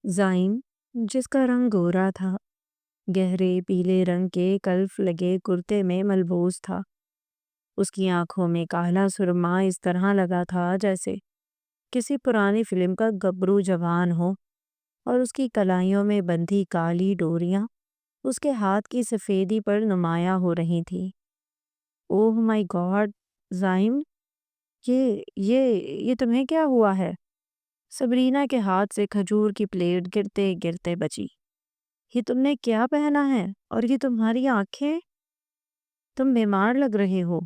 Zyme, جس کا رنگ گورا تھا، گہرے پیلے رنگ کے کلف لگے کرتے میں ملبوس تھا۔ اس کی آنکھوں میں کالا سرما اس طرح لگا تھا جیسے کسی پرانی فلم کا گبرو جوان ہو، اور اس کی کلائیوں میں بندھی کالی ڈوریاں اس کے ہاتھ کی سفیدی پر نمایاں ہو رہی تھیں۔ اوہ مائی گاڈ! زائم، یہ تمہیں کیا ہوا ہے؟ سبرینا کے ہاتھ سے کھجور کی پلیٹ گرتے گرتے بچی۔ یہ تم نے کیا پہنا ہے؟ اور یہ تمہاری آنکھیں؟ تم بیمار لگ رہے ہو۔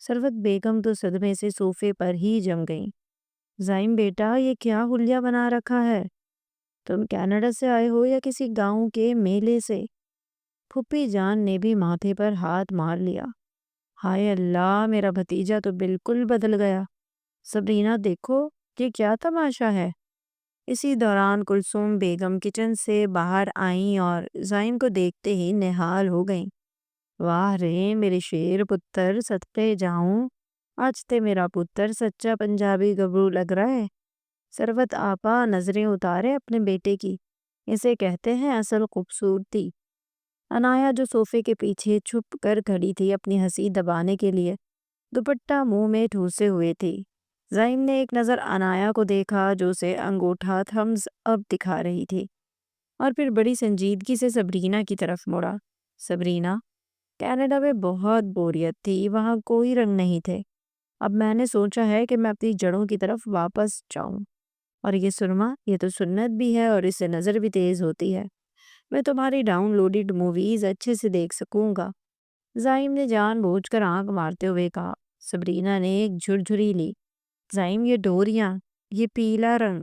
ثروت بیگم تو صدمے سے صوفے پر ہی جم گئیں۔ زائم بیٹا، یہ کیا حلیہ بنا رکھا ہے؟ تم کینیڈا سے آئے ہو یا کسی گاؤں کے میلے سے؟ پھپھی جان نے بھی ماتھے پر ہاتھ مار لیا۔ ہائے اللہ، میرا بھتیجا تو بالکل بدل گیا۔ سبرینا دیکھو، یہ کیا تماشا ہے؟ اسی دوران کلثوم بیگم کچن سے باہر آئیں اور زائم کو دیکھتے ہی نہال ہو گئیں۔ واہ رے میرے شیر پتر، صدقے جاؤں، آج تے میرا پتر سچا پنجابی گبرو لگ رہا ہے۔ ثروت آپا نظریں اتارے اپنے بیٹے کی، اسے کہتے ہیں اصل خوبصورتی۔ انایا جو صوفے کے پیچھے چھپ کر کھڑی تھی اپنی ہنسی دبانے کے لیے دوپٹہ منہ میں ٹھوسے ہوئے تھی۔ زائم نے ایک نظر انایا کو دیکھا جو اسے انگوٹھا تھمز اپ دکھا رہی تھی، اور پھر بڑی سنجیدگی سے سبرینا کی طرف مڑا۔ سبرینا، کینیڈا میں بہت بوریت تھی، وہاں کوئی رنگ نہیں تھے۔ اب میں نے سوچا ہے کہ میں اپنی جڑوں کی طرف واپس جاؤں، اور یہ سرما، یہ تو سنت بھی ہے اور اس سے نظر بھی تیز ہوتی ہے۔ میں تمہاری ڈاؤن لوڈڈ موویز اچھے سے دیکھ سکوں گا۔ زائم نے جان بوجھ کر آنکھ مارتے ہوئے کہا۔ سبرینا نے ایک جھرجھری لی۔ زائم، یہ ڈوریاں، یہ پیلا رنگ،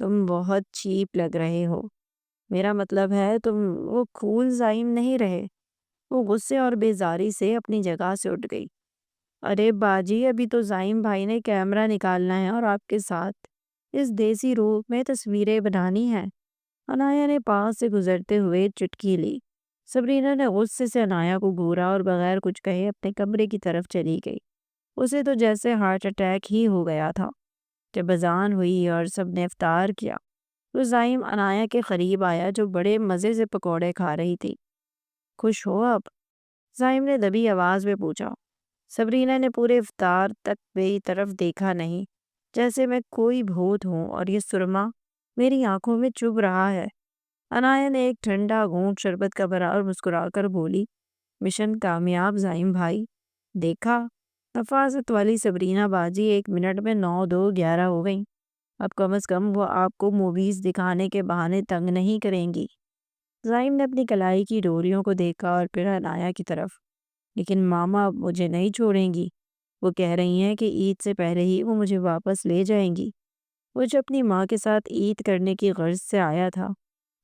تم بہت چیپ لگ رہے ہو۔ میرا مطلب ہے تم وہ کول زائم نہیں رہے۔ وہ غصے اور بیزاری سے اپنی جگہ سے اٹھ گئی۔ ارے باجی، ابھی تو زائم بھائی نے کیمرہ نکالنا ہے اور آپ کے ساتھ اس دیسی روپ میں تصویریں بنانی ہیں۔ انایا نے پاس سے گزرتے ہوئے چٹکی لی۔ سبرینا نے غصے سے انایا کو گھورا اور بغیر کچھ کہے اپنے کمرے کی طرف چلی گئی۔ اسے تو جیسے ہارٹ اٹیک ہی ہو گیا تھا۔ جب اذان ہوئی اور سب نے افطار کیا تو زائم انایا کے قریب آیا جو بڑے مزے سے پکوڑے کھا رہی تھی۔ خوش ہو اب؟ زائم نے دبی آواز میں پوچھا۔ سبرینا نے پورے افطار تک میری طرف دیکھا نہیں، جیسے میں کوئی بھوت ہوں اور یہ سرما میری آنکھوں میں چبھ رہا ہے۔ انایا نے ایک ٹھنڈا گھونٹ شربت کا بھرا اور مسکرا کر بولی، مشن کامیاب زائم بھائی۔ دیکھا، نفاست والی سبرینا باجی 1 منٹ میں 9 2 11 ہو گئیں۔ اب کم از کم وہ آپ کو موویز دکھانے کے بہانے تنگ نہیں کریں گی۔ زائم نے اپنی کلائی کی ڈوریوں کو دیکھا اور پھر انایا کی طرف۔ لیکن ماما اب مجھے نہیں چھوڑیں گی۔ وہ کہہ رہی ہیں کہ عید سے پہلے ہی وہ مجھے واپس لے جائیں گی۔ وہ جو اپنی ماں کے ساتھ عید کرنے کی غرض سے آیا تھا،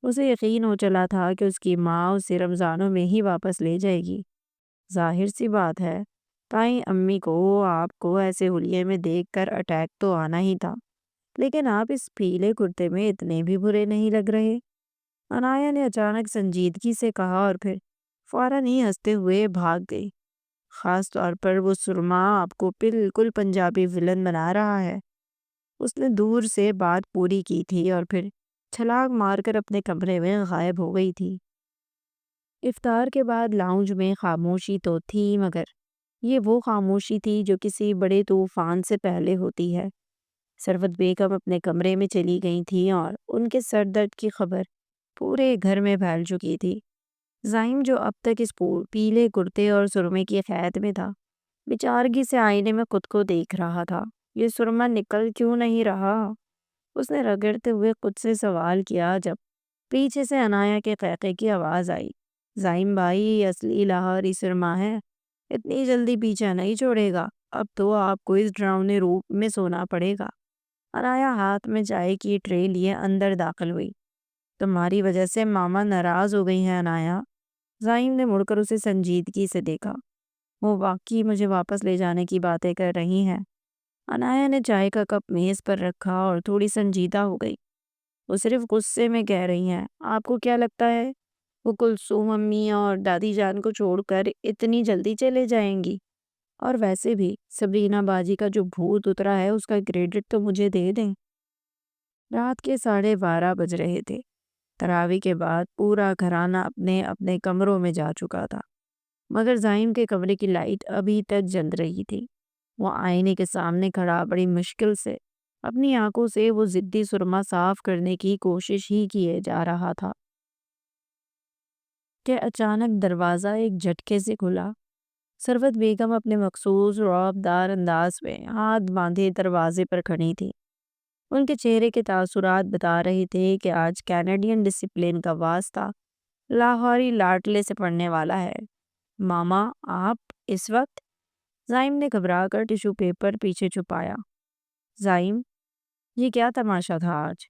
اسے یقین ہو چلا تھا کہ اس کی ماں اسے رمضانوں میں ہی واپس لے جائے گی۔ ظاہر سی بات ہے، تائیں امی کو آپ کو ایسے حلیے میں دیکھ کر اٹیک تو آنا ہی تھا، لیکن آپ اس پیلے کرتے میں اتنے بھی برے نہیں لگ رہے۔ انایا نے اچانک سنجیدگی سے کہا اور پھر فوراً ہی ہنستے ہوئے بھاگ گئی۔ خاص طور پر وہ سرما آپ کو بالکل پنجابی ولن بنا رہا ہے۔ اس نے دور سے بات پوری کی تھی اور پھر چھلانگ مار کر اپنے کمرے میں غائب ہو گئی تھی۔ افطار کے بعد لاؤنج میں خاموشی تو تھی، مگر یہ وہ خاموشی تھی جو کسی بڑے طوفان سے پہلے ہوتی ہے۔ ثروت بیگم اپنے کمرے میں چلی گئی تھیں اور ان کے سر درد کی خبر پورے گھر میں پھیل چکی تھی۔ زائم جو اب تک اس پیلے کرتے اور سرمے کی قید میں تھا، بیچارگی سے آئینے میں خود کو دیکھ رہا تھا۔ یہ سرما نکل کیوں نہیں رہا؟ اس نے رگڑتے ہوئے خود سے سوال کیا جب پیچھے سے انایا کے قہقہے کی آواز آئی۔ زائم بھائی، اصلی لاہوری سرما ہے، اتنی جلدی پیچھا نہیں چھوڑے گا، اب تو آپ کو اس ڈراؤنے روپ میں سونا پڑے گا۔ انایا ہاتھ میں چائے کی ٹرے لیے اندر داخل ہوئی۔ تمہاری وجہ سے ماما ناراض ہو گئی ہیں انایا۔ زائم نے مڑ کر اسے سنجیدگی سے دیکھا۔ وہ واقعی مجھے واپس لے جانے کی باتیں کر رہی ہیں۔ انایا نے چائے کا کپ میز پر رکھا اور تھوڑی سنجیدہ ہو گئی۔ وہ صرف غصے میں کہہ رہی ہیں۔ آپ کو کیا لگتا ہے وہ کلثوم امی اور دادی جان کو چھوڑ کر اتنی جلدی چلے جائیں گی؟ اور ویسے بھی سبرینا باجی کا جو بھوت اترا ہے اس کا کریڈٹ تو مجھے دے دیں۔ رات کے 12:30 بج رہے تھے۔ تراویح کے بعد پورا گھرانہ اپنے اپنے کمروں میں جا چکا تھا، مگر زائم کے کمرے کی لائٹ ابھی تک جل رہی تھی۔ وہ آئینے کے سامنے کھڑا بڑی مشکل سے اپنی آنکھوں سے وہ ضدی سرما صاف کرنے کی کوشش ہی کیے جا رہا تھا کہ اچانک دروازہ ایک جھٹکے سے کھلا۔ ثروت بیگم اپنے مخصوص رعب دار انداز میں ہاتھ باندھے دروازے پر کھڑی تھی۔ ان کے چہرے کے تاثرات بتا رہے تھے کہ آج کینیڈین ڈسپلن کا واسطہ لاہوری لاٹلے سے پڑنے والا ہے۔ ماما، آپ اس وقت؟ زائم نے گھبرا کر ٹیشو پیپر پیچھے چھپایا۔ زائم، یہ کیا تماشا تھا آج؟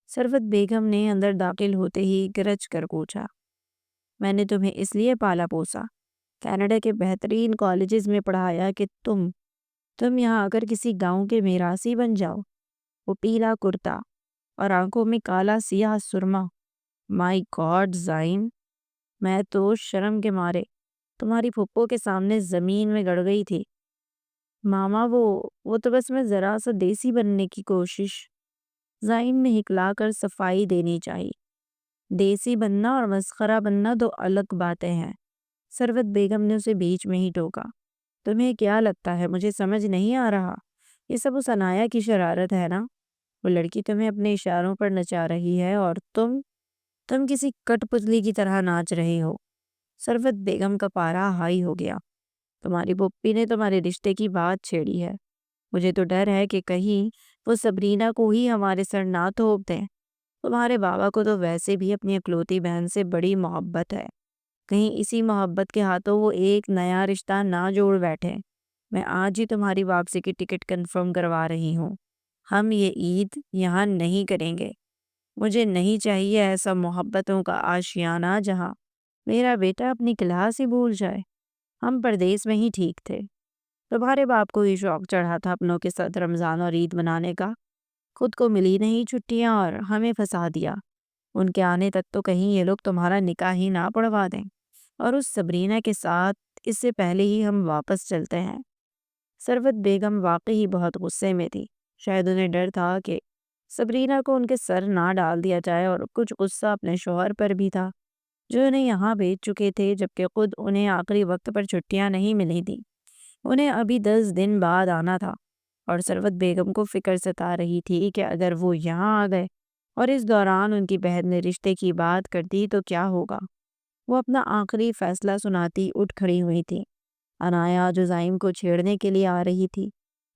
ثروت بیگم نے اندر داخل ہوتے ہی گرج کر پوچھا۔ میں نے تمہیں اس لیے پالا پوسا، کینیڈا کے بہترین کالجز میں پڑھایا کہ تم یہاں اگر کسی گاؤں کے میراثی بن جاؤ۔ وہ پیلا کرتا اور آنکھوں میں کالا سیاہ سرما۔ مائی گاڈ زائم، میں تو شرم کے مارے تمہاری پھپھو کے سامنے زمین میں گڑ گئی تھی۔ ماما، وہ تو بس میں ذرا سا دیسی بننے کی کوشش۔ زائم نے ہکلا کر صفائی دینی چاہی۔ دیسی بننا اور مسخرہ بننا دو الگ باتیں ہیں۔ ثروت بیگم نے اسے بیچ میں ہی ٹوکا۔ تمہیں کیا لگتا ہے مجھے سمجھ نہیں آ رہا؟ یہ سب اس عنایا کی شرارت ہے نا؟ وہ لڑکی تمہیں اپنے اشاروں پر نچا رہی ہے اور تم کسی کٹ پتلی کی طرح ناچ رہے ہو۔ ثروت بیگم کا پارا ہائی ہو گیا۔ تمہاری پھپھی نے تمہارے رشتے کی بات چھیڑی ہے۔ مجھے تو ڈر ہے کہ کہیں وہ سبرینا کو ہی ہمارے سر نہ تھوپ دیں۔ تمہارے بابا کو تو ویسے بھی اپنی اکلوتی بہن سے بڑی محبت ہے، کہیں اسی محبت کے ہاتھوں وہ ایک نیا رشتہ نہ جوڑ بیٹھے۔ میں آج ہی تمہاری واپسی کی ٹکٹ کنفرم کروا رہی ہوں۔ ہم یہ عید یہاں نہیں کریں گے۔ مجھے نہیں چاہیے ایسا محبتوں کا آشیانہ جہاں میرا بیٹا اپنی کلاس ہی بھول جائے۔ ہم پردیس میں ہی ٹھیک تھے۔ تمہارے باپ کو ہی شوق چڑھا تھا اپنوں کے ساتھ رمضان اور عید منانے کا، خود کو ملی نہیں چھٹیاں اور ہمیں پھنسا دیا۔ ان کے آنے تک تو کہیں یہ لوگ تمہارا نکاح ہی نہ پڑھوا دیں، اور اس سبرینا کے ساتھ اس سے پہلے ہی ہم واپس چلتے ہیں۔ ثروت بیگم واقعی بہت غصے میں تھی۔ شاید انہیں ڈر تھا کہ سبرینا کو ان کے سر نہ ڈال دیا جائے، اور کچھ غصہ اپنے شوہر پر بھی تھا جو انہیں یہاں بھیج چکے تھے جبکہ خود انہیں آخری وقت پر چھٹیاں نہیں ملی تھی۔ انہیں ابھی 10 دن بعد آنا تھا، اور ثروت بیگم کو فکر ستا رہی تھی کہ اگر وہ یہاں آ گئے اور اس دوران ان کی بہن نے رشتے کی بات کر دی تو کیا ہوگا۔ وہ اپنا آخری فیصلہ سناتی اٹھ کھڑی ہوئی تھی۔ عنایا جو زائم کو چھیڑنے کے لیے آ رہی تھی،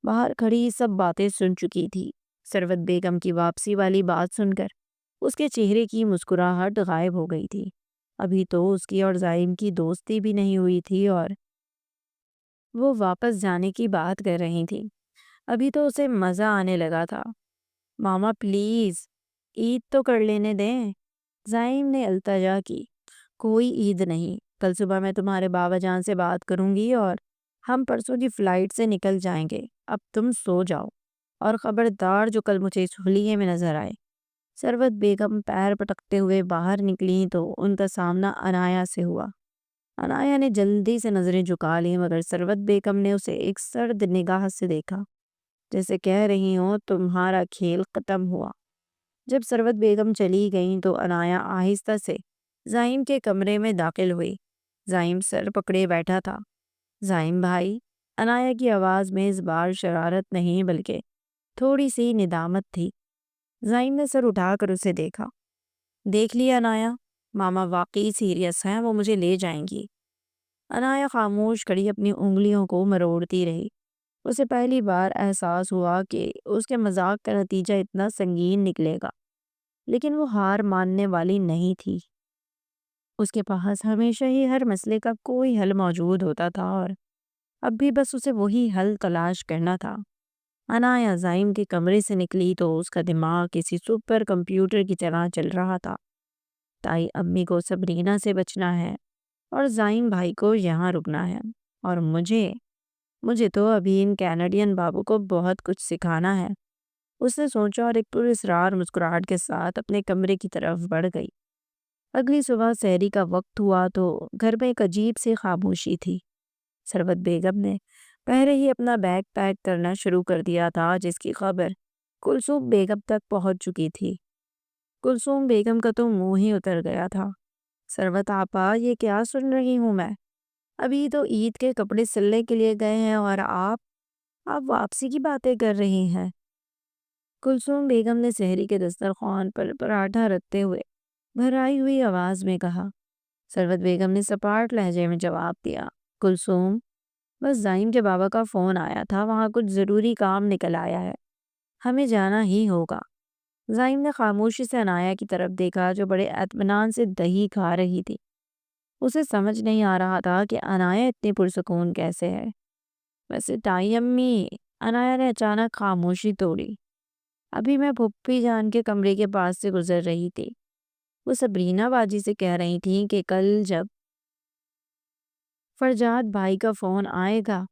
باہر کھڑی سب باتیں سن چکی تھی۔ ثروت بیگم کی واپسی والی بات سن کر اس کے چہرے کی مسکراہٹ غائب ہو گئی تھی۔ ابھی تو اس کی اور زائم کی دوستی بھی نہیں ہوئی تھی اور وہ واپس جانے کی بات کر رہی تھی۔ ابھی تو اسے مزہ آنے لگا تھا۔ ماما پلیز عید تو کر لینے دیں، زائم نے التجا کی۔ کوئی عید نہیں، کل صبح میں تمہارے بابا جان سے بات کروں گی اور ہم پرسوں کی فلائٹ سے نکل جائیں گے۔ اب تم سو جاؤ، اور خبردار جو کل مجھے اس حلیے میں نظر آئے۔ ثروت بیگم پیر پٹکتے ہوئے باہر نکلی تو ان کا سامنا عنایا سے ہوا۔ عنایا نے جلدی سے نظریں جھکا لی، مگر ثروت بیگم نے اسے ایک سرد نگاہ سے دیکھا، جیسے کہہ رہی ہوں تمہارا کھیل ختم ہوا۔ جب ثروت بیگم چلی گئیں تو عنایا آہستہ سے زائم کے کمرے میں داخل ہوئی۔ زائم سر پکڑے بیٹھا تھا۔ زائم بھائی، عنایا کی آواز میں اس بار شرارت نہیں بلکہ تھوڑی سی ندامت تھی۔ زائم نے سر اٹھا کر اسے دیکھا۔ دیکھ لیا عنایا، ماما واقعی سیریس ہیں، وہ مجھے لے جائیں گی۔ عنایا خاموش کھڑی اپنی انگلیوں کو مروڑتی رہی۔ اسے پہلی بار احساس ہوا کہ اس کے مذاق کا نتیجہ اتنا سنگین نکلے گا، لیکن وہ ہار ماننے والی نہیں تھی۔ اس کے پاس ہمیشہ ہی ہر مسئلے کا کوئی حل موجود ہوتا تھا، اور اب بھی بس اسے وہی حل تلاش کرنا تھا۔ عنایا زائم کے کمرے سے نکلی تو اس کا دماغ کسی سپر کمپیوٹر کی طرح چل رہا تھا۔ تائی امی کو سبرینا سے بچنا ہے، اور زائم بھائی کو یہاں رکنا ہے، اور مجھے تو ابھی ان کینیڈین بابو کو بہت کچھ سکھانا ہے۔ اس نے سوچا اور ایک پراسرار مسکراہٹ کے ساتھ اپنے کمرے کی طرف بڑھ گئی۔ اگلی صبح سحری کا وقت ہوا تو گھر میں ایک عجیب سی خاموشی تھی۔ ثروت بیگم نے پہلے ہی اپنا بیگ پیک کرنا شروع کر دیا تھا، جس کی خبر کلثوم بیگم تک پہنچ چکی تھی۔ کلثوم بیگم کا تو منہ ہی اتر گیا تھا۔ ثروت آپا، یہ کیا سن رہی ہوں میں؟ ابھی تو عید کے کپڑے سلنے کے لیے گئے ہیں اور آپ واپسی کی باتیں کر رہی ہیں۔ کلثوم بیگم نے سحری کے دسترخوان پر پراٹھا رکھتے ہوئے بھرائی ہوئی آواز میں کہا۔ ثروت بیگم نے سپاٹ لہجے میں جواب دیا، کلثوم، بس زائم کے بابا کا فون آیا تھا، وہاں کچھ ضروری کام نکل آیا ہے، ہمیں جانا ہی ہوگا۔ زائم نے خاموشی سے عنایا کی طرف دیکھا جو بڑے اطمینان سے دہی کھا رہی تھی۔ اسے سمجھ نہیں آ رہا تھا کہ عنایا اتنی پرسکون کیسے ہے۔ ویسے تائی امی، عنایا نے اچانک خاموشی توڑی، ابھی میں پھپھی جان کے کمرے کے پاس سے گزر رہی تھی۔ وہ صبرینہ باجی سے کہہ رہی تھیں کہ کل جب فرجاد بھائی کا فون آئے گا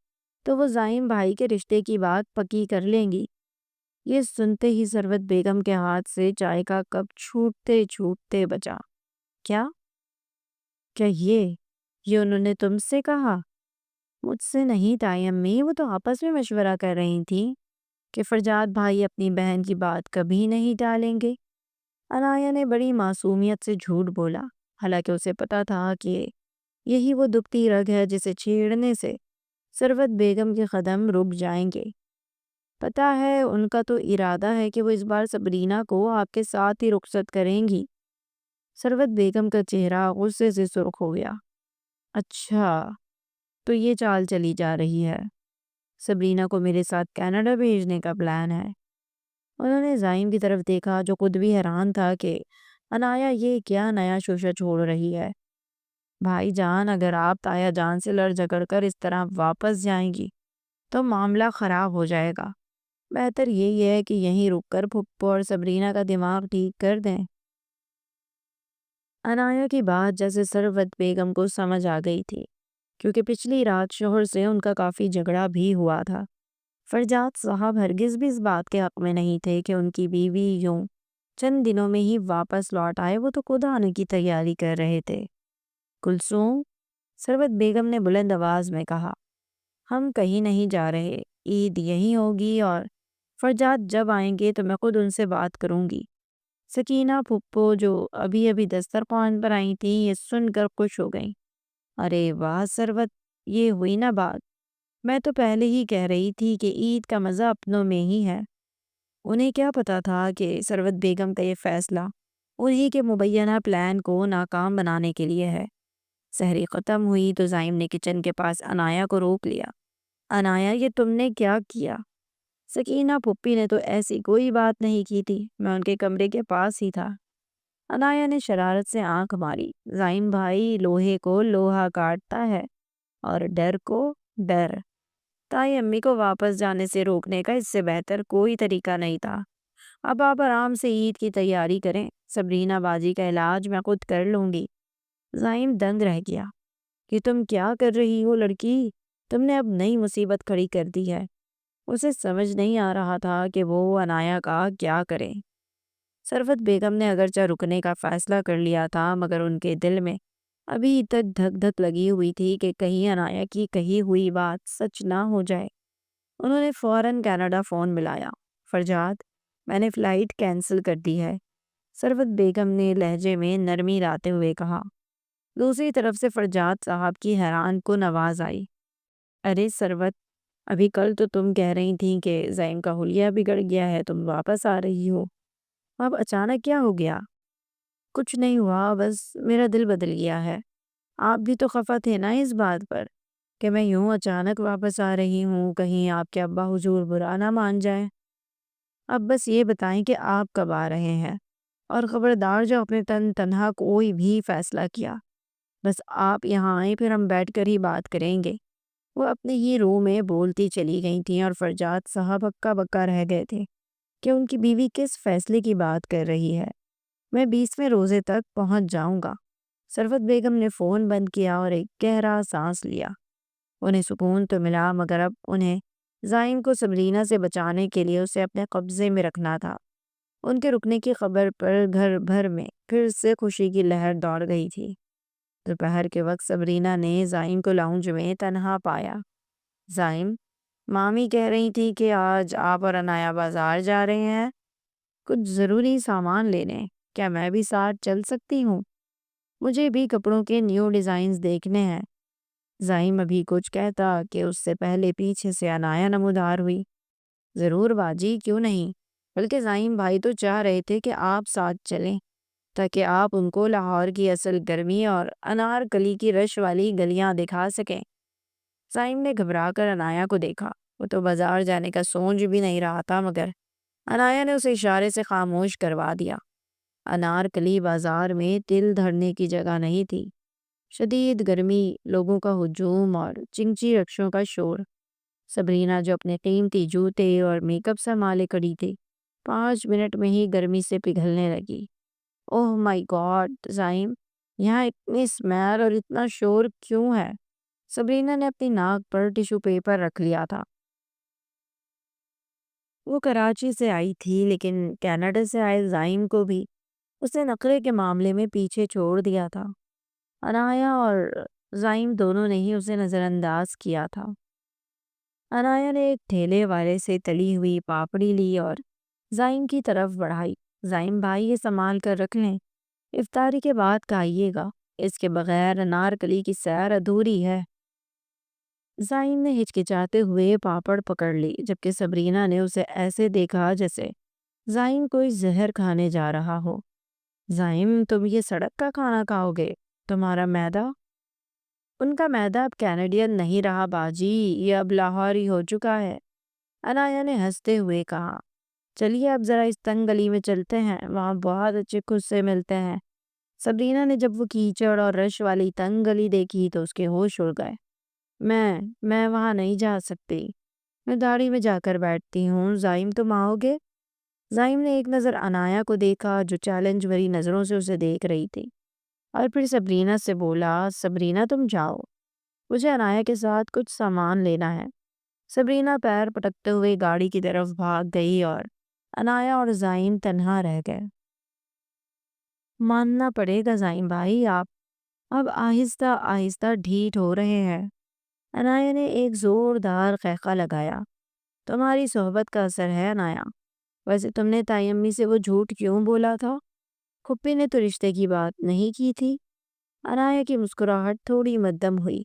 تو وہ زائم بھائی کے رشتے کی بات پکی کر لیں گی۔ یہ سنتے ہی ثروت بیگم کے ہاتھ سے چائے کا کپ چھوٹتے چھوٹتے بچا۔ کیا یہ انہوں نے تم سے کہا؟ مجھ سے نہیں تائی امی، وہ تو آپس میں مشورہ کر رہی تھیں کہ فرجاد بھائی اپنی بہن کی بات کبھی نہیں ٹالیں گے۔ عنایا نے بڑی معصومیت سے جھوٹ بولا، حالانکہ اسے پتا تھا کہ یہی وہ دکھتی رگ ہے جسے چھیڑنے سے ثروت بیگم کے قدم رک جائیں گے۔ پتا ہے ان کا تو ارادہ ہے کہ وہ اس بار صبرینہ کو آپ کے ساتھ ہی رخصت کریں گی۔ ثروت بیگم کا چہرہ غصے سے سرخ ہو گیا۔ اچھا، تو یہ چال چلی جا رہی ہے، صبرینہ کو میرے ساتھ کینیڈا بھیجنے کا پلان ہے۔ انہوں نے زائم کی طرف دیکھا جو خود بھی حیران تھا کہ عنایا یہ کیا نیا شوشہ چھوڑ رہی ہے۔ بھائی جان، اگر آپ تایا جان سے لڑ جھگڑ کر اس طرح واپس جائیں گی تو معاملہ خراب ہو جائے گا۔ بہتر یہی ہے کہ یہیں رک کر پھپھو اور صبرینہ کا دماغ ٹھیک کر دیں۔ عنایا کی بات جیسے ثروت بیگم کو سمجھ آ گئی تھی، کیونکہ پچھلی رات شوہر سے ان کا کافی جھگڑا بھی ہوا تھا۔ فرجاد صاحب ہرگز بھی اس بات کے حق میں نہیں تھے کہ ان کی بیوی یوں چند دنوں میں ہی واپس لوٹ آئے، وہ تو خود آنے کی تیاری کر رہے تھے۔ کلثوم، ثروت بیگم نے بلند آواز میں کہا، ہم کہیں نہیں جا رہے، عید یہیں ہوگی اور فرجاد جب آئیں گے تو میں خود ان سے بات کروں گی۔ سکینہ پھپھو جو ابھی ابھی دسترخوان پر آئی تھی یہ سن کر خوش ہو گئیں۔ ارے واہ ثروت، یہ ہوئی نا بات، میں تو پہلے ہی کہہ رہی تھی کہ عید کا مزہ اپنوں میں ہی ہے۔ انہیں کیا پتا تھا کہ ثروت بیگم کا یہ فیصلہ انہی کے مبینہ پلان کو ناکام بنانے کے لیے ہے۔ سحری ختم ہوئی تو زائم نے کچن کے پاس عنایا کو روک لیا۔ عنایا، یہ تم نے کیا کیا؟ سکینہ پھپھی نے تو ایسی کوئی بات نہیں کی تھی، میں ان کے کمرے کے پاس ہی تھا۔ عنایا نے شرارت سے آنکھ ماری۔ زائم بھائی، لوہے کو لوہا کاٹتا ہے اور ڈر کو ڈر۔ تائی امی کو واپس جانے سے روکنے کا اس سے بہتر کوئی طریقہ نہیں تھا۔ اب آپ آرام سے عید کی تیاری کریں، صبرینہ باجی کا علاج میں خود کر لوں گی۔ زائم دنگ رہ گیا کہ تم کیا کر رہی ہو لڑکی، تم نے اب نئی مصیبت کھڑی کر دی ہے۔ اسے سمجھ نہیں آ رہا تھا کہ وہ عنایا کا کیا کرے۔ ثروت بیگم نے اگرچہ رکنے کا فیصلہ کر لیا تھا مگر ان کے دل میں ابھی تک دھک دھک لگی ہوئی تھی کہ کہیں عنایا کی کہی ہوئی بات سچ نہ ہو جائے۔ انہوں نے فوراً کینیڈا فون ملایا۔ فرجاد، میں نے فلائٹ کینسل کر دی ہے، ثروت بیگم نے لہجے میں نرمی لاتے ہوئے کہا۔ دوسری طرف سے فرجاد صاحب کی حیران کن آواز آئی، ارے ثروت، ابھی کل تو تم کہہ رہی تھیں کہ زائم کا حلیہ بگڑ گیا ہے، تم واپس آ رہی ہو، اب اچانک کیا ہو گیا؟ کچھ نہیں ہوا، بس میرا دل بدل گیا ہے۔ آپ بھی تو خفا تھے نا اس بات پر کہ میں یوں اچانک واپس آ رہی ہوں، کہیں آپ کے ابا حضور برا نہ مان جائیں۔ اب بس یہ بتائیں کہ آپ کب آ رہے ہیں، اور خبردار جو اپنے تنہا کوئی بھی فیصلہ کیا، بس آپ یہاں آئیں، پھر ہم بیٹھ کر ہی بات کریں گے۔ وہ اپنے ہی روح میں بولتی چلی گئی تھیں اور فرجاد صاحب ہکا بکا رہ گئے تھے کہ ان کی بیوی کس فیصلے کی بات کر رہی ہے۔ میں 20ویں روزے تک پہنچ جاؤں گا۔ ثروت بیگم نے فون بند کیا اور ایک گہرا سانس لیا۔ انہیں سکون تو ملا مگر اب انہیں زائم کو صبرینہ سے بچانے کے لیے اسے اپنے قبضے میں رکھنا تھا۔ ان کے رکنے کی خبر پر گھر بھر میں پھر سے خوشی کی لہر دوڑ گئی تھی۔ دوپہر کے وقت صبرینہ نے زائم کو لاؤنج میں تنہا پایا۔ زائم، مامی کہہ رہی تھی کہ آج آپ اور انایا بازار جا رہے ہیں کچھ ضروری سامان لینے۔ کیا میں بھی ساتھ چل سکتی ہوں؟ مجھے بھی کپڑوں کے نیو ڈیزائنز دیکھنے ہیں۔ زائم ابھی کچھ کہتا کہ اس سے پہلے پیچھے سے انایا نمودار ہوئی۔ ضرور باجی، کیوں نہیں؟ بلکہ زائم بھائی تو چاہ رہے تھے کہ آپ ساتھ چلیں تاکہ آپ ان کو لاہور کی اصل گرمی اور انارکلی کی رش والی گلیاں دکھا سکیں۔ زائم نے گھبرا کر انایا کو دیکھا۔ وہ تو بازار جانے کا سوچ بھی نہیں رہا تھا، مگر انایا نے اسے اشارے سے خاموش کروا دیا۔ انارکلی بازار میں دل دھڑنے کی جگہ نہیں تھی۔ شدید گرمی، لوگوں کا ہجوم اور چنگچی رکشوں کا شور۔ سبرینا جو اپنے قیمتی جوتے اور میک اپ سنبھالے کھڑی تھی، 5 منٹ میں ہی گرمی سے پگھلنے لگی۔ اوہ مائی گاڈ زائم، یہاں اتنی اسمیل اور اتنا شور کیوں ہے؟ سبرینا نے اپنی ناک پر ٹیشو پیپر رکھ لیا تھا۔ وہ کراچی سے آئی تھی، لیکن کینیڈا سے آئے زائم کو بھی اس نے نخرے کے معاملے میں پیچھے چھوڑ دیا تھا۔ انایا اور زائم دونوں نے ہی اسے نظر انداز کیا تھا۔ انایا نے ایک ٹھیلے والے سے تلی ہوئی پاپڑی لی اور زائم کی طرف بڑھائی۔ زائم بھائی، یہ سنبھال کر رکھ لیں، افطاری کے بعد کھائیے گا، اس کے بغیر انارکلی کی سیر ادھوری ہے۔ زائم نے ہچکچاتے ہوئے پاپڑ پکڑ لی، جبکہ سبرینا نے اسے ایسے دیکھا جیسے زائم کوئی زہر کھانے جا رہا ہو۔ زائم، تم یہ سڑک کا کھانا کھاؤ گے؟ تمہارا معدہ؟ ان کا معدہ اب کینیڈین نہیں رہا باجی، یہ اب لاہوری ہو چکا ہے، انایا نے ہنستے ہوئے کہا۔ چلیے اب ذرا اس تنگ گلی میں چلتے ہیں، وہاں بہت اچھے خصے ملتے ہیں۔ سبرینا نے جب وہ کیچڑ اور رش والی تنگ گلی دیکھی تو اس کے ہوش اڑ گئے۔ میں وہاں نہیں جا سکتی، میں داڑھی میں جا کر بیٹھتی ہوں۔ زائم، تم آؤ گے؟ زائم نے ایک نظر انایا کو دیکھا جو چیلنج بھری نظروں سے اسے دیکھ رہی تھی، اور پھر سبرینا سے بولا، سبرینا تم جاؤ، مجھے انایا کے ساتھ کچھ سامان لینا ہے۔ سبرینا پیر پٹکتے ہوئے گاڑی کی طرف بھاگ گئی اور انایا اور زائم تنہا رہ گئے۔ ماننا پڑے گا زائم بھائی، آپ اب آہستہ آہستہ ڈھیٹ ہو رہے ہیں۔ انایا نے ایک زوردار خیخہ لگایا۔ تمہاری صحبت کا اثر ہے انایا۔ ویسے تم نے تائی امی سے وہ جھوٹ کیوں بولا تھا؟ کھپی نے تو رشتے کی بات نہیں کی تھی۔ انایا کی مسکراہٹ تھوڑی مدھم ہوئی۔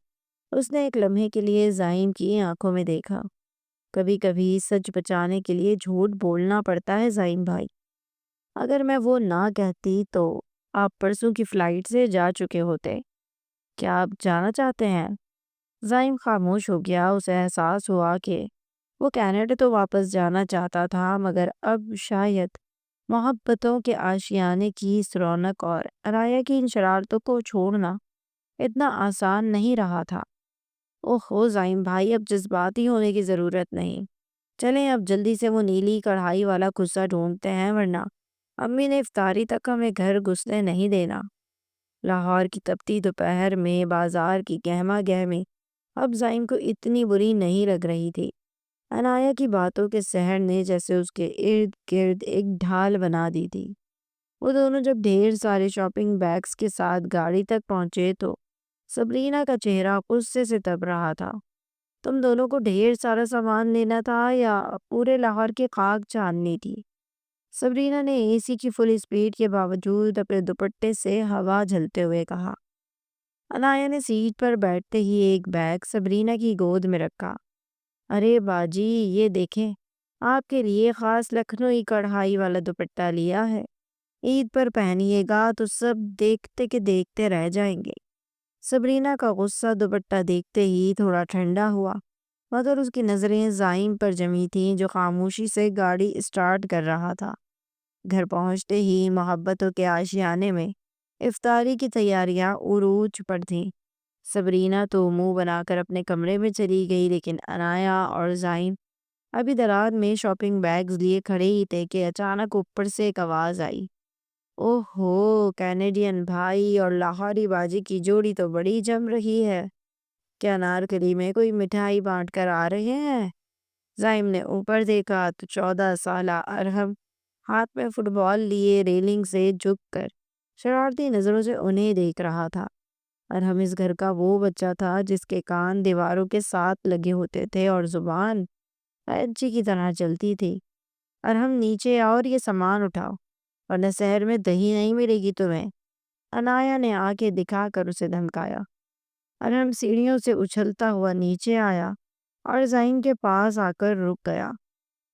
اس نے ایک لمحے کے لیے زائم کی آنکھوں میں دیکھا۔ کبھی کبھی سچ بچانے کے لیے جھوٹ بولنا پڑتا ہے زائم بھائی۔ اگر میں وہ نہ کہتی تو آپ پرسوں کی فلائٹ سے جا چکے ہوتے۔ کیا آپ جانا چاہتے ہیں؟ زائم خاموش ہو گیا۔ اسے احساس ہوا کہ وہ کینیڈا تو واپس جانا چاہتا تھا، مگر اب شاید محبتوں کے آشیانے کی اس رونق اور انایا کی ان شرارتوں کو چھوڑنا اتنا آسان نہیں رہا تھا۔ اوہو زائم بھائی، اب جذباتی ہونے کی ضرورت نہیں۔ چلیں اب جلدی سے وہ نیلی کڑھائی والا خصہ ڈھونڈتے ہیں، ورنہ امی نے افطاری تک ہمیں گھر گھسنے نہیں دینا۔ لاہور کی تپتی دوپہر میں بازار کی گہما گہمی اب زائم کو اتنی بری نہیں لگ رہی تھی۔ انایا کی باتوں کے سحر نے جیسے اس کے ارد گرد ایک ڈھال بنا دی تھی۔ وہ دونوں جب ڈھیر سارے شاپنگ بیگز کے ساتھ گاڑی تک پہنچے تو سبرینا کا چہرہ غصے سے تپ رہا تھا۔ تم دونوں کو ڈھیر سارا سامان لینا تھا یا پورے لاہور کی خاک چھاننی تھی؟ سبرینا نے اے سی کی فل اسپیڈ کے باوجود اپنے دوپٹے سے ہوا جھلتے ہوئے کہا۔ انایا نے سیٹ پر بیٹھتے ہی ایک بیگ سبرینا کی گود میں رکھا۔ ارے باجی، یہ دیکھیں، آپ کے لیے خاص لکھنوئی کڑھائی والا دوپٹہ لیا ہے، عید پر پہنیے گا تو سب دیکھتے کہ دیکھتے رہ جائیں گے۔ سبرینا کا غصہ دوپٹہ دیکھتے ہی تھوڑا ٹھنڈا ہوا، مگر اس کی نظریں زائم پر جمی تھیں جو خاموشی سے گاڑی اسٹارٹ کر رہا تھا۔ گھر پہنچتے ہی محبتوں کے آشیانے میں افطاری کی تیاریاں عروج پر تھیں۔ سبرینا تو منہ بنا کر اپنے کمرے میں چلی گئی، لیکن انایا اور زائم ابھی درار میں شاپنگ بیگز لیے کھڑے ہی تھے کہ اچانک اوپر سے ایک آواز آئی۔ اوہ ہو، کینیڈین بھائی اور لاہوری باجی کی جوڑی تو بڑی جم رہی ہے۔ کیا انارکلی میں کوئی مٹھائی بانٹ کر آ رہے ہیں؟ زائم نے اوپر دیکھا تو 14 سالہ ارحم ہاتھ میں فٹ بال لیے ریلنگ سے جھک کر شرارتی نظروں سے انہیں دیکھ رہا تھا۔ ارحم اس گھر کا وہ بچہ تھا جس کے کان دیواروں کے ساتھ لگے ہوتے تھے اور زبان انچی کی طرح چلتی تھی۔ ارحم نیچے آؤ اور یہ سامان اٹھاؤ، ورنہ شہر میں دہی نہیں ملے گی تمہیں، انایا نے آنکھیں دکھا کر اسے دھمکایا۔ ارحم سیڑھیوں سے اچھلتا ہوا نیچے آیا اور زائم کے پاس آ کر رک گیا۔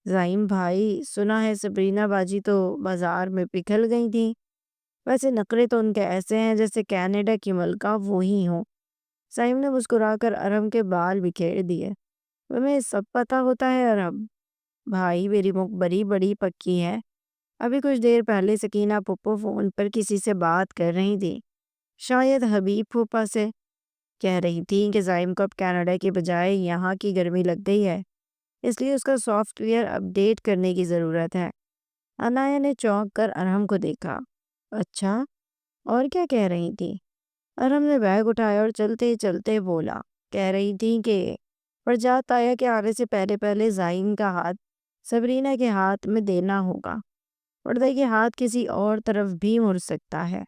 زائم بھائی، سنا ہے سبرینا باجی تو بازار میں پکھل گئی تھی، ویسے نخرے تو ان کے ایسے ہیں جیسے کینیڈا کی ملکہ وہی ہوں۔ زائم نے مسکرا کر ارحم کے بال بکھیر دیے۔ تمہیں سب پتا ہوتا ہے ارحم بھائی، میری مخبری بڑی پکی ہے۔ ابھی کچھ دیر پہلے سکینہ پھپھو فون پر کسی سے بات کر رہی تھی، شاید حبیب پھوپھا سے۔ کہہ رہی تھی کہ زائم کو اب کینیڈا کی بجائے یہاں کی گرمی لگ گئی ہے، اس لیے اس کا سافٹ ویئر اپ ڈیٹ کرنے کی ضرورت ہے۔ انایا نے چونک کر ارحم کو دیکھا۔ اچھا، اور کیا کہہ رہی تھی؟ ارحم نے بیگ اٹھایا اور چلتے چلتے بولا، کہہ رہی تھی کہ فرجاد تایا کے آنے سے پہلے پہلے زائم کا ہاتھ سبرینا کے ہاتھ میں دینا ہوگا، ورنہ یہ ہاتھ کسی اور طرف بھی مڑ سکتا ہے۔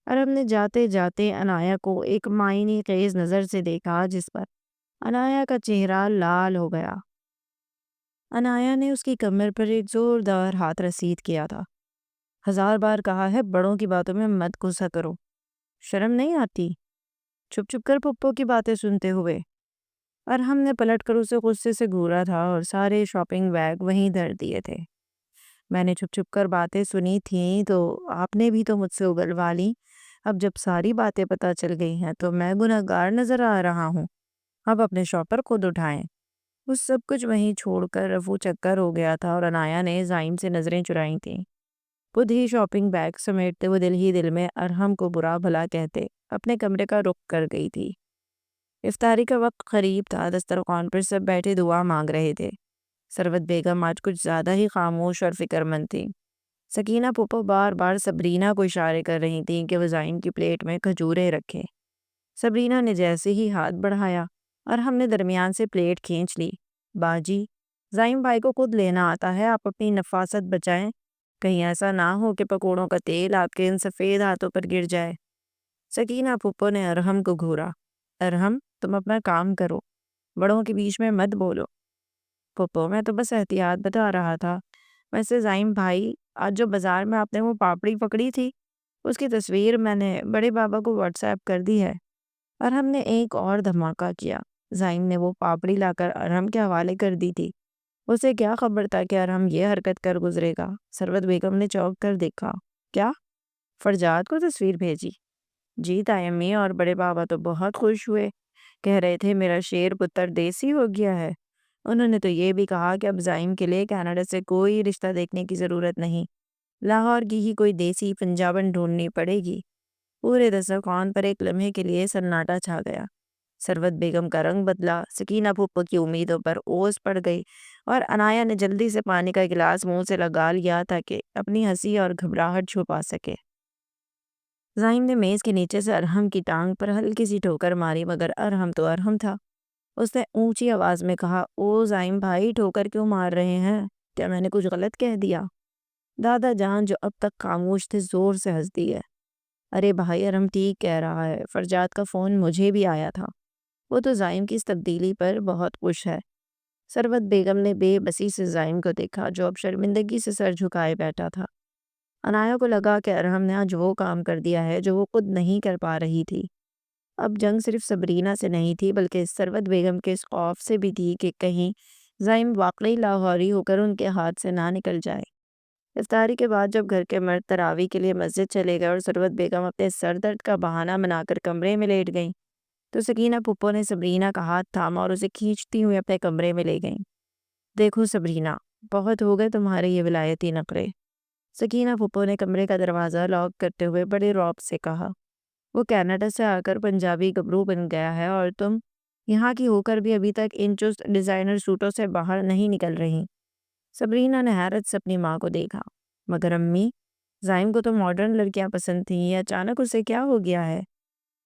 ارحم نے جاتے جاتے انایا کو ایک معنی خیز نظر سے دیکھا، جس پر انایا کا چہرہ لال ہو گیا۔ انایا نے اس کی کمر پر ایک زوردار ہاتھ رسید کیا تھا۔ 1000 بار کہا ہے بڑوں کی باتوں میں مت گھسا کرو، شرم نہیں آتی؟ چھپ چھپ کر پھپھو کی باتیں سنتے ہوئے۔ ارحم نے پلٹ کر اسے غصے سے گھورا تھا اور سارے شاپنگ بیگ وہیں دھر دیے تھے۔ میں نے چھپ چھپ کر باتیں سنی تھیں تو آپ نے بھی تو مجھ سے اگلوا لی، اب جب ساری باتیں پتہ چل گئی ہیں تو میں گنہگار نظر آ رہا ہوں۔ اب اپنے شوہر خود اٹھائیں۔ وہ سب کچھ وہیں چھوڑ کر رفو چکر ہو گیا تھا اور انایا نے زائم سے نظریں چرائی تھیں۔ خود ہی شاپنگ بیگ سمیٹتے وہ دل ہی دل میں ارحم کو برا بھلا کہتے اپنے کمرے کا رخ کر گئی تھی۔ افطاری کا وقت قریب تھا، دسترخوان پر سب بیٹھے دعا مانگ رہے تھے۔ ثروت بیگم آج کچھ زیادہ ہی خاموش اور فکر مند تھی۔ سکینہ پھپھو بار بار سبرینا کو اشارے کر رہی تھیں کہ وہ زائم کی پلیٹ میں کھجوریں رکھے۔ سبرینا نے جیسے ہی ہاتھ بڑھایا اور ہم نے درمیان سے پلیٹ کھینچ لی۔ باجی، زائم بھائی کو خود لینا آتا ہے، آپ اپنی نفاست بچائیں، کہیں ایسا نہ ہو کہ پکوڑوں کا تیل آپ کے ان سفید ہاتھوں پر گر جائے۔ سکینہ پھپھو نے ارحم کو گھورا۔ ارحم، تم اپنا کام کرو، بڑوں کے بیچ میں مت بولو۔ پھپھو، میں تو بس احتیاط بتا رہا تھا۔ ویسے زائم بھائی، آج جو بازار میں آپ نے وہ پاپڑی پکڑی تھی، اس کی تصویر میں نے بڑے بابا کو واٹس ایپ کر دی ہے۔ ارحم نے ایک اور دھماکہ کیا۔ زائم نے وہ پاپڑی لا کر ارحم کے حوالے کر دی تھی۔ اسے کیا خبر تھا کہ ارحم یہ حرکت کر گزرے گا۔ ثروت بیگم نے چونک کر دیکھا۔ کیا؟ فرجاد کو تصویر بھیجی؟ جی تائی امی، اور بڑے بابا تو بہت خوش ہوئے، کہہ رہے تھے میرا شیر پتر دیسی ہو گیا ہے۔ انہوں نے تو یہ بھی کہا کہ اب زائم کے لیے کینیڈا سے کوئی رشتہ دیکھنے کی ضرورت نہیں، لاہور کی ہی کوئی دیسی پنجابن ڈھونڈنی پڑے گی۔ پورے دسترخوان پر ایک لمحے کے لیے سناٹا چھا گیا۔ ثروت بیگم کا رنگ بدلا، سکینہ پھپھو کی امیدوں پر اوس پڑ گئی اور انایا نے جلدی سے پانی کا گلاس منہ سے لگا لیا تاکہ اپنی ہنسی اور گھبراہٹ چھپا سکے۔ زائم نے میز کے نیچے سے ارحم کی ٹانگ پر ہلکی سی ٹھوکر ماری، مگر ارحم تو ارحم تھا۔ اس نے اونچی آواز میں کہا، او زائم بھائی، ٹھوکر کیوں مار رہے ہیں؟ کیا میں نے کچھ غلط کہہ دیا؟ دادا جان جو اب تک خاموش تھے زور سے ہنس دیے۔ ارے بھائی، ارحم ٹھیک کہہ رہا ہے، فرجاد کا فون مجھے بھی آیا تھا، وہ تو زائم کی اس تبدیلی پر بہت خوش ہے۔ ثروت بیگم نے بے بسی سے زائم کو دیکھا جو اب شرمندگی سے سر جھکائے بیٹھا تھا۔ انایا کو لگا کہ ارحم نے آج وہ کام کر دیا ہے جو وہ خود نہیں کر پا رہی تھی۔ اب جنگ صرف سبرینا سے نہیں تھی بلکہ ثروت بیگم کے اس خوف سے بھی تھی کہ کہیں زائم واقعی لاہوری ہو کر ان کے ہاتھ سے نہ نکل جائے۔ افطاری کے بعد جب گھر کے مرد تراویح کے لیے مسجد چلے گئے اور ثروت بیگم اپنے سر درد کا بہانہ بنا کر کمرے میں لیٹ گئیں تو سکینہ پھپھو نے سبرینا کا ہاتھ تھاما اور اسے کھینچتی ہوئے اپنے کمرے میں لے گئیں۔ دیکھو سبرینا، بہت ہو گئے تمہارے یہ ولایتی نخرے۔ سکینہ پھپھو نے کمرے کا دروازہ لاک کرتے ہوئے بڑے رعب سے کہا۔ وہ کینیڈا سے آ کر پنجابی گبرو بن گیا ہے اور تم یہاں کی ہو کر بھی ابھی تک ان چست ڈیزائنر سوٹوں سے باہر نہیں نکل رہی۔ سبرینا نے حیرت سے اپنی ماں کو دیکھا۔ مگر امی، زائم کو تو ماڈرن لڑکیاں پسند تھیں، یہ اچانک اسے کیا ہو گیا ہے؟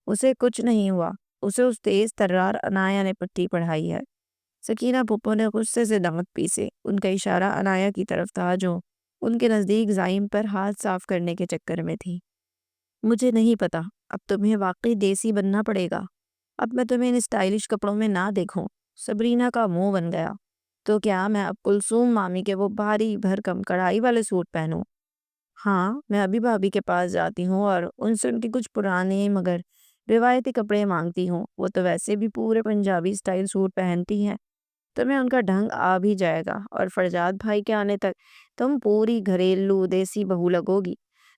اسے کچھ نہیں ہوا، اسے اس تیز ترار انایا نے پٹی پڑھائی ہے۔ سکینہ پھپھو نے غصے سے دانت پیسے۔ ان کا اشارہ انایا کی طرف تھا جو ان کے نزدیک زائم پر ہاتھ صاف کرنے کے چکر میں تھی۔ مجھے نہیں پتا، اب تمہیں واقعی دیسی بننا پڑے گا۔ اب میں تمہیں ان اسٹائلش کپڑوں میں نہ دیکھوں۔ سبرینا کا منہ بن گیا۔ تو کیا میں اب کلثوم مامی کے وہ بھاری بھرکم کڑھائی والے سوٹ پہنوں؟ ہاں، میں ابھی بھابھی کے پاس جاتی ہوں اور ان سے ان کے کچھ پرانے مگر روایتی کپڑے مانگتی ہوں۔ وہ تو ویسے بھی پورے پنجابی سٹائل سوٹ پہنتی ہیں، تمہیں ان کا ڈھنگ آ بھی جائے گا، اور فرجاد بھائی کے آنے تک تم پوری گھریلو دیسی بہو لگو گی،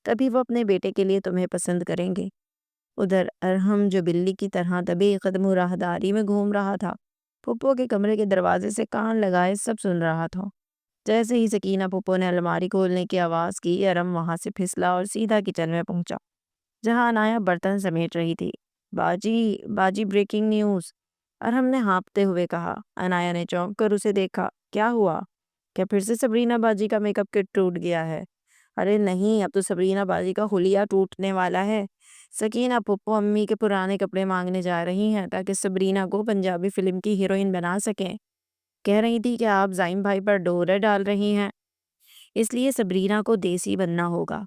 تبھی وہ اپنے بیٹے کے لیے تمہیں پسند کریں گے۔ ادھر ارہم جو بلی کی طرح دبے قدم راہداری میں گھوم رہا تھا، پھپھو کے کمرے کے دروازے سے کان لگائے سب سن رہا تھا۔ جیسے ہی سکینہ پھپھو نے الماری کھولنے کی آواز کی، ارم وہاں سے پھسلا اور سیدھا کچن میں پہنچا، جہاں عنایا برتن سمیٹ رہی تھی۔ باجی باجی بریکنگ نیوز، ارہم نے ہانپتے ہوئے کہا۔ عنایا نے چونک کر اسے دیکھا۔ کیا ہوا؟ کیا پھر سے سبرینا باجی کا میک اپ کٹ ٹوٹ گیا ہے؟ ارے نہیں، اب تو سبرینا باجی کا حلیہ ٹوٹنے والا ہے۔ سکینہ پھپھو امی کے پرانے کپڑے مانگنے جا رہی ہیں تاکہ سبرینا کو پنجابی فلم کی ہیروئن بنا سکیں۔ کہہ رہی تھی کہ آپ زائم بھائی پر ڈورے ڈال رہی ہیں، اس لیے سبرینا کو دیسی بننا ہوگا۔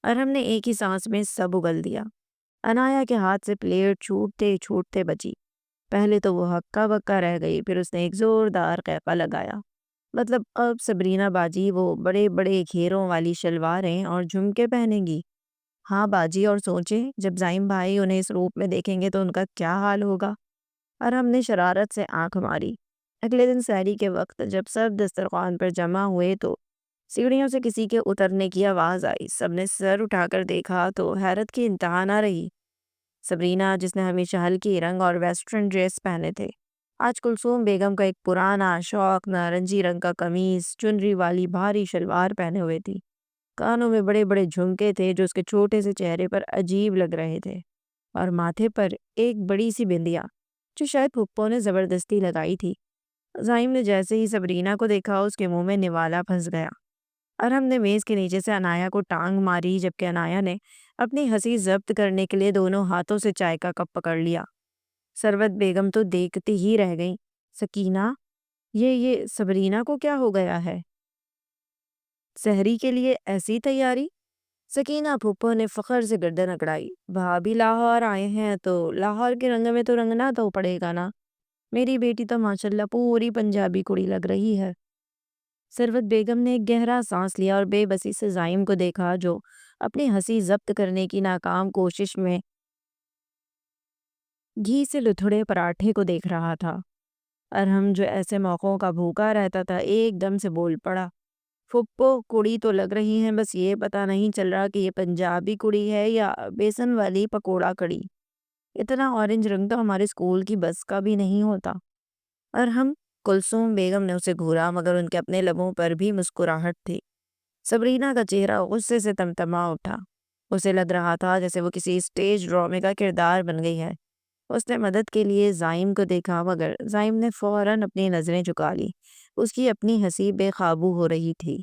ارہم نے ایک ہی سانس میں سب اگل دیا۔ عنایا کے ہاتھ سے پلیٹ چھوٹتے چھوٹتے بچی۔ پہلے تو وہ ہکا بکا رہ گئی، پھر اس نے ایک زوردار قیفہ لگایا۔ مطلب اب سبرینا باجی وہ بڑے بڑے گھیروں والی شلواریں اور جھمکے پہنے گی؟ ہاں باجی، اور سوچیں جب زائم بھائی انہیں اس روپ میں دیکھیں گے تو ان کا کیا حال ہوگا؟ ارہم نے شرارت سے آنکھ ماری۔ اگلے دن سحری کے وقت جب سب دسترخوان پر جمع ہوئے تو سیڑھیوں سے کسی کے اترنے کی آواز آئی۔ سب نے سر اٹھا کر دیکھا تو حیرت کی انتہا نہ رہی۔ سبرینا، جس نے ہمیشہ ہلکی رنگ اور ویسٹرن ڈریس پہنے تھے، آج کلثوم بیگم کا ایک پرانا شوق نارنجی رنگ کا قمیص چنری والی بھاری شلوار پہنے ہوئے تھی۔ کانوں میں بڑے بڑے جھمکے تھے جو اس کے چھوٹے سے چہرے پر عجیب لگ رہے تھے، اور ماتھے پر ایک بڑی سی بندیا جو شاید پھپھو نے زبردستی لگائی تھی۔ زائم نے جیسے ہی سبرینا کو دیکھا اس کے منہ میں نوالا پھنس گیا۔ ارہم نے میز کے نیچے سے عنایا کو ٹانگ ماری، جبکہ عنایا نے اپنی ہنسی ضبط کرنے کے لیے دونوں ہاتھوں سے چائے کا کپ پکڑ لیا۔ سروت بیگم تو دیکھتی ہی رہ گئیں۔ سکینہ، یہ سبرینا کو کیا ہو گیا ہے؟ سحری کے لیے ایسی تیاری؟ سکینہ پھپھو نے فخر سے گردن اکڑائی۔ بھابھی لاہور آئے ہیں تو لاہور کے رنگ میں تو رنگنا تو پڑے گا نا۔ میری بیٹی تو ماشاءاللہ پوری پنجابی کڑی لگ رہی ہے۔ سروت بیگم نے ایک گہرا سانس لیا اور بے بسی سے زائم کو دیکھا جو اپنی ہنسی ضبط کرنے کی ناکام کوشش میں گھی سے لتھڑے پراٹھے کو دیکھ رہا تھا۔ ارہم جو ایسے موقعوں کا بھوکا رہتا تھا ایک دم سے بول پڑا۔ پھپھو کڑی تو لگ رہی ہیں، بس یہ پتہ نہیں چل رہا کہ یہ پنجابی کڑی ہے یا بیسن والی پکوڑا کڑی۔ اتنا اورنج رنگ تو ہمارے اسکول کی بس کا بھی نہیں ہوتا۔ ارہم، کلثوم بیگم نے اسے گھورا مگر ان کے اپنے لبوں پر بھی مسکراہٹ تھی۔ سبرینا کا چہرہ غصے سے تمتما اٹھا۔ اسے لگ رہا تھا جیسے وہ کسی اسٹیج ڈرامے کا کردار بن گئی ہے۔ اس نے مدد کے لیے زائم کو دیکھا مگر زائم نے فوراً اپنی نظریں جھکا لی۔ اس کی اپنی ہنسی بے قابو ہو رہی تھی۔